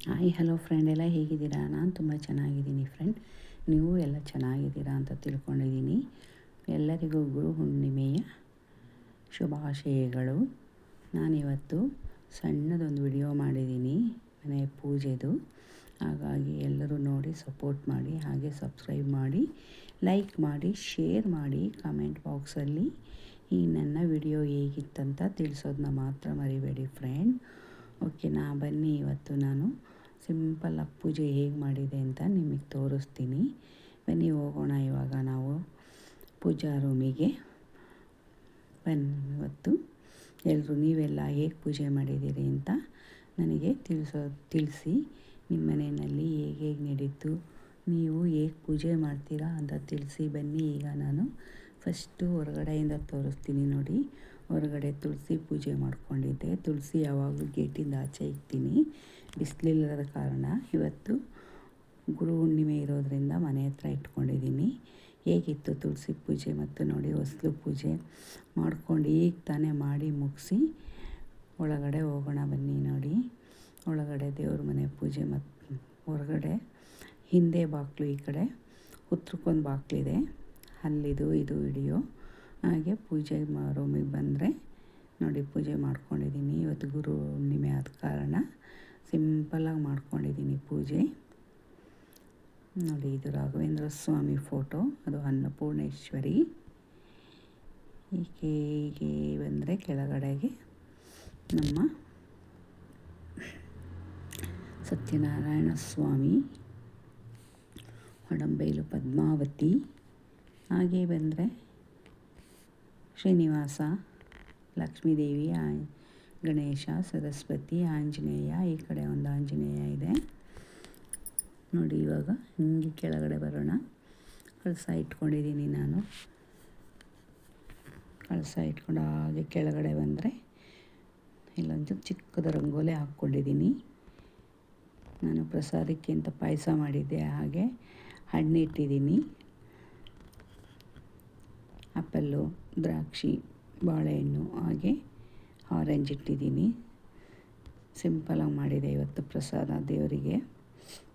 Hi hello friend, ಎಲ್ಲ ಹೇಗಿದ್ದೀರಾ? ನಾನು ತುಂಬ ಚೆನ್ನಾಗಿದ್ದೀನಿ ಫ್ರೆಂಡ್. ನೀವು ಎಲ್ಲ ಚೆನ್ನಾಗಿದ್ದೀರಾ ಅಂತ ತಿಳ್ಕೊಂಡಿದ್ದೀನಿ. ಎಲ್ಲರಿಗೂ ಗುರು ಹುಣ್ಣಿಮೆಯ ಶುಭಾಶಯಗಳು. ನಾನಿವತ್ತು ಸಣ್ಣದೊಂದು ವಿಡಿಯೋ ಮಾಡಿದ್ದೀನಿ ಮನೆ ಪೂಜೆದು. ಹಾಗಾಗಿ ಎಲ್ಲರೂ ನೋಡಿ ಸಪೋರ್ಟ್ ಮಾಡಿ, ಹಾಗೆ ಸಬ್ಸ್ಕ್ರೈಬ್ ಮಾಡಿ, ಲೈಕ್ ಮಾಡಿ, ಶೇರ್ ಮಾಡಿ. ಕಮೆಂಟ್ ಬಾಕ್ಸಲ್ಲಿ ಈ ನನ್ನ ವಿಡಿಯೋ ಹೇಗಿತ್ತಂತ ತಿಳಿಸೋದನ್ನ ಮಾತ್ರ ಮರಿಬೇಡಿ ಫ್ರೆಂಡ್. ಓಕೆನಾ? ಬನ್ನಿ, ಇವತ್ತು ನಾನು ಸಿಂಪಲ್ಲಾಗಿ ಪೂಜೆ ಹೇಗೆ ಮಾಡಿದೆ ಅಂತ ನಿಮಗೆ ತೋರಿಸ್ತೀನಿ. ಬನ್ನಿ ಹೋಗೋಣ ಇವಾಗ ನಾವು ಪೂಜಾ ರೂಮಿಗೆ. ಇವತ್ತು ಎಲ್ಲರೂ ನೀವೆಲ್ಲ ಹೇಗೆ ಪೂಜೆ ಮಾಡಿದ್ದೀರಿ ಅಂತ ನನಗೆ ತಿಳಿಸಿ. ನಿಮ್ಮ ಮನೆಯಲ್ಲಿ ಹೇಗೆ ನಡೀತು, ನೀವು ಹೇಗೆ ಪೂಜೆ ಮಾಡ್ತೀರಾ ಅಂತ ತಿಳಿಸಿ. ಬನ್ನಿ, ಈಗ ನಾನು ಫಸ್ಟು ಹೊರಗಡೆಯಿಂದ ತೋರಿಸ್ತೀನಿ ನೋಡಿ. ಹೊರಗಡೆ ತುಳಸಿ ಪೂಜೆ ಮಾಡ್ಕೊಂಡಿದ್ದೆ. ತುಳಸಿ ಯಾವಾಗಲೂ ಗೇಟಿಂದ ಆಚೆ ಇಕ್ತೀನಿ, ಬಿಸಿಲಿಲ್ಲದ ಕಾರಣ. ಇವತ್ತು ಗುರು ಹುಣ್ಣಿಮೆ ಇರೋದರಿಂದ ಮನೆ ಹತ್ರ ಇಟ್ಕೊಂಡಿದ್ದೀನಿ. ಹೇಗಿತ್ತು ತುಳಸಿ ಪೂಜೆ ಮತ್ತು ನೋಡಿ ಹೊಸಲು ಪೂಜೆ ಮಾಡ್ಕೊಂಡು ಈಗ ತಾನೇ ಮಾಡಿ ಮುಗಿಸಿ ಒಳಗಡೆ ಹೋಗೋಣ. ಬನ್ನಿ ನೋಡಿ, ಒಳಗಡೆ ದೇವ್ರ ಮನೆ ಪೂಜೆ ಮತ್ತು ಹೊರಗಡೆ ಹಿಂದೆ ಬಾಗಿಲು, ಈ ಕಡೆ ಉತ್ತರಕ್ಕೊಂದು ಬಾಗಿಲಿದೆ, ಅಲ್ಲಿದು ಇದು ವಿಡಿಯೋ. ಹಾಗೆ ಪೂಜೆ ರೂಮಿಗೆ ಬಂದರೆ ನೋಡಿ ಪೂಜೆ ಮಾಡ್ಕೊಂಡಿದ್ದೀನಿ. ಇವತ್ತು ಗುರು ಹುಣ್ಣಿಮೆ ಆದ ಕಾರಣ ಸಿಂಪಲ್ಲಾಗಿ ಮಾಡ್ಕೊಂಡಿದ್ದೀನಿ ಪೂಜೆ. ನೋಡಿ, ಇದು ರಾಘವೇಂದ್ರ ಸ್ವಾಮಿ ಫೋಟೋ, ಅದು ಅನ್ನಪೂರ್ಣೇಶ್ವರಿ. ಹೀಗೆ ಬಂದರೆ ಕೆಳಗಡೆಗೆ ನಮ್ಮ ಸತ್ಯನಾರಾಯಣ ಸ್ವಾಮಿ, ಒಡಂಬೈಲು ಪದ್ಮಾವತಿ. ಹಾಗೆ ಬಂದರೆ ಶ್ರೀನಿವಾಸ, ಲಕ್ಷ್ಮೀದೇವಿ, ಗಣೇಶ, ಸರಸ್ವತಿ, ಆಂಜನೇಯ. ಈ ಕಡೆ ಒಂದು ಆಂಜನೇಯ ಇದೆ ನೋಡಿ. ಇವಾಗ ಹಿಂಗೆ ಕೆಳಗಡೆ ಬರೋಣ. ಕಳಸ ಇಟ್ಕೊಂಡಿದ್ದೀನಿ ನಾನು. ಕಳಸ ಇಟ್ಕೊಂಡು ಹಾಗೆ ಕೆಳಗಡೆ ಬಂದರೆ ಇಲ್ಲೊಂದು ಚಿಕ್ಕದ ರಂಗೋಲಿ ಹಾಕ್ಕೊಂಡಿದ್ದೀನಿ. ನಾನು ಪ್ರಸಾದಕ್ಕೆ ಅಂತ ಪಾಯಸ ಮಾಡಿದ್ದೆ, ಹಾಗೆ ಹಣ್ಣು ಇಟ್ಟಿದ್ದೀನಿ. ಆ್ಯಪಲ್ಲು, ದ್ರಾಕ್ಷಿ, ಬಾಳೆಹಣ್ಣು, ಹಾಗೆ ಆರೆಂಜ್ ಇಟ್ಟಿದ್ದೀನಿ. ಸಿಂಪಲಾಗಿ ಮಾಡಿದೆ ಇವತ್ತು ಪ್ರಸಾದ ದೇವರಿಗೆ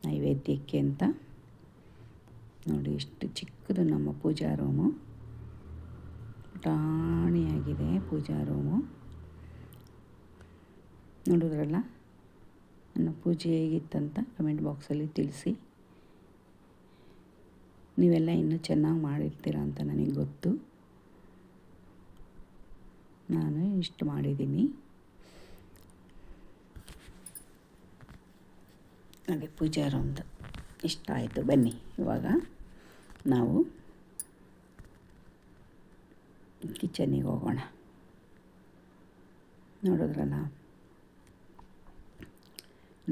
ನೈವೇದ್ಯಕ್ಕೆ ಅಂತ. ನೋಡಿ, ಇಷ್ಟು ಚಿಕ್ಕದು ನಮ್ಮ ಪೂಜಾ ರೂಮು. ಪುಟಾಣಿಯಾಗಿದೆ ಪೂಜಾ ರೂಮು. ನೋಡಿದ್ರಲ್ಲ, ನನ್ನ ಪೂಜೆ ಹೇಗಿತ್ತಂತ ಕಮೆಂಟ್ ಬಾಕ್ಸಲ್ಲಿ ತಿಳಿಸಿ. ನೀವೆಲ್ಲ ಇನ್ನೂ ಚೆನ್ನಾಗಿ ಮಾಡಿರ್ತೀರ ಅಂತ ನನಗೆ ಗೊತ್ತು. ನಾನು ಇಷ್ಟು ಮಾಡಿದ್ದೀನಿ ನೋಡಿ. ಪೂಜಾ ರೂಮ್ದು ಇಷ್ಟ ಆಯಿತು. ಬನ್ನಿ ಇವಾಗ ನಾವು ಕಿಚನಿಗೆ ಹೋಗೋಣ. ನೋಡಿದ್ರಲ್ಲ,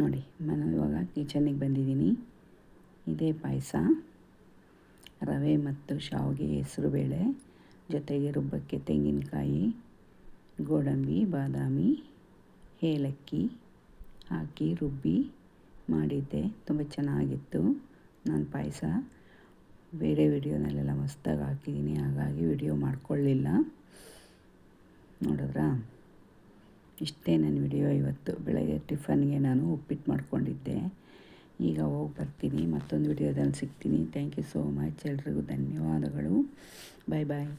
ನೋಡಿ ನಾನು ಇವಾಗ ಕಿಚನಿಗೆ ಬಂದಿದ್ದೀನಿ. ಇದೇ ಪಾಯಸ, ರವೆ ಮತ್ತು ಶಾವಿಗೆ, ಹೆಸರುಬೇಳೆ, ಜೊತೆಗೆ ರುಬ್ಬಕ್ಕೆ ತೆಂಗಿನಕಾಯಿ, ಗೋಡಂಬಿ, ಬಾದಾಮಿ, ಏಲಕ್ಕಿ ಹಾಕಿ ರುಬ್ಬಿ ಮಾಡಿದ್ದೆ. ತುಂಬ ಚೆನ್ನಾಗಿತ್ತು. ನಾನು ಪಾಯಸ ಬೇರೆ ವಿಡಿಯೋನಲ್ಲೆಲ್ಲ ಮಸ್ತಾಗಿ ಹಾಕಿದ್ದೀನಿ, ಹಾಗಾಗಿ ವಿಡಿಯೋ ಮಾಡ್ಕೊಳ್ಳಿಲ್ಲ. ನೋಡಿದ್ರಾ, ಇಷ್ಟೇ ನನ್ನ ವಿಡಿಯೋ ಇವತ್ತು. ಬೆಳಗ್ಗೆ ಟಿಫನ್ಗೆ ನಾನು ಉಪ್ಪಿಟ್ಟು ಮಾಡ್ಕೊಂಡಿದ್ದೆ. ಈಗ ಹೋಗಿ ಬರ್ತೀನಿ, ಮತ್ತೊಂದು ವಿಡಿಯೋದಲ್ಲಿ ಸಿಗ್ತೀನಿ. Thank you so much. ಎಲ್ರಿಗೂ ಧನ್ಯವಾದಗಳು. ಬಾಯ್ ಬಾಯ್.